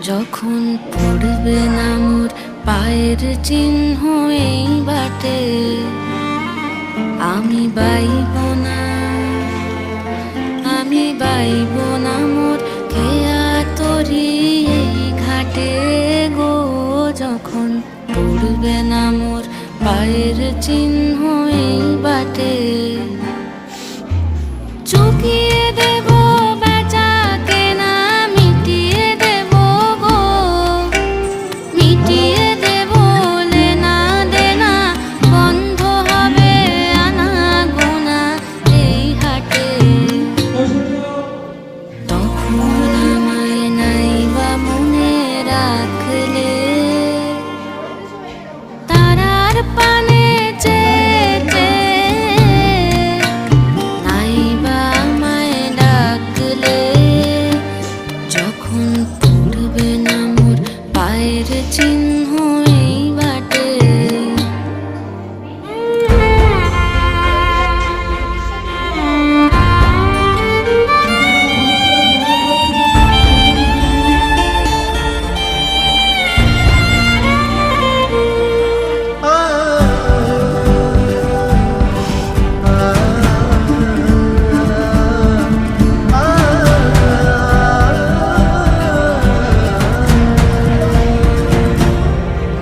যখন পড়বে না মোর পায়ের চিহ্ন এই বাটে, আমি বাইব না, আমি বাইব না মোর খেয়া তরি এই ঘাটে গো। যখন পড়বে না মোর পায়ের চিহ্ন এই বাটে, চুকিয়ে দেব বেচা কেনা, মিটিয়ে দেব গো, মিটিয়ে দেব লেনা দেনা, বন্ধ হবে আনা গোনা এই হাটে। তখন আমায় নাইবা মনে রাখলে, তারার পানে চেয়ে নাইবা আমায় ডাকলে, যখন পড়বে না মোর পায়ের চিহ্ন এই বাটে।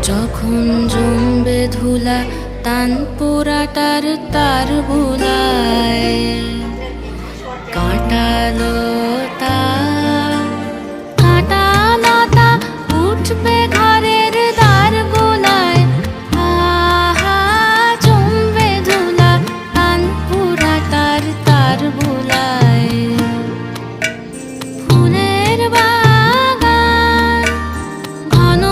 যখন জমবে ধুলা তান পোড়াটার তার বুলায়, কাঁটালতা কাঁটালতা উঠবে ঘরের দ্বার গোলায়, আহা জমবে ধুলা তান পোড়াটার তার বুলায়। ফুলের বাগান ঘন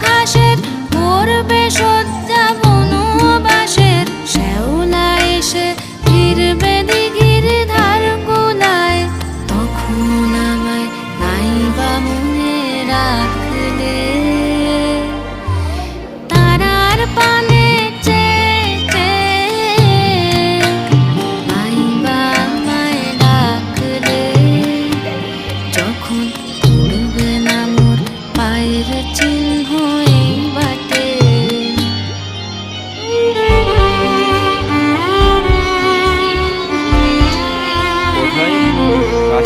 ঘাসের করবে শয্যা বনবাসের, শ্যাওলা এসে ফিরবে দিঘির ধার গোলায়। তখন আমায় নাইবা মনে রাখলে, তারার পানে চেয়ে নাইবা আমায় ডাকলে, যখন পড়বে না মোর পায়ের চিহ্ন এই বাটে।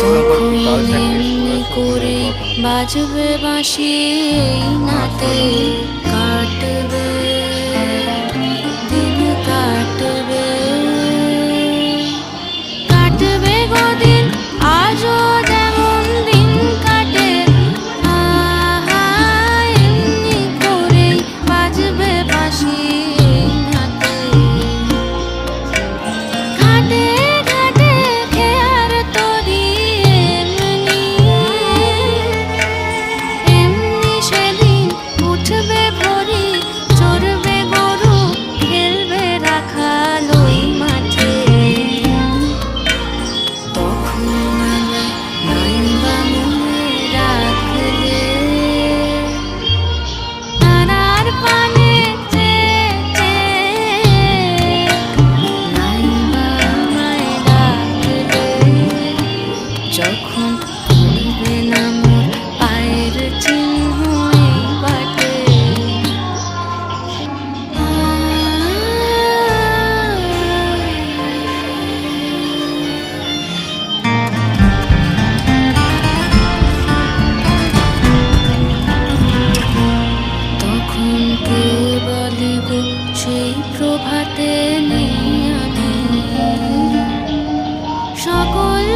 তখন এমনি করে বাজবে বাঁশি এই নাতে, কাটবে দিন কাটবে, কাটবে গদিন আজও যেমন দিন কাটে, আহা এমনি করে বাজবে বাঁশি এই নাতে। ঘাটে ঘাটে খেয়ার তরি এমনি, এমনি সেদিন উঠবে ভরি, চড়বে গরু খেলবে রাখাল ওই মাঠে। তখন আমায় নাইবা মনে রাখলে, তারার পানে চেয়ে নাইবা আমায় ডাকলে, যখন পড়বে না মোর পায়ের চিহ্ন এই বাটে। তখন কে বলে গো সেই প্রভাতে নেই আমি, সকল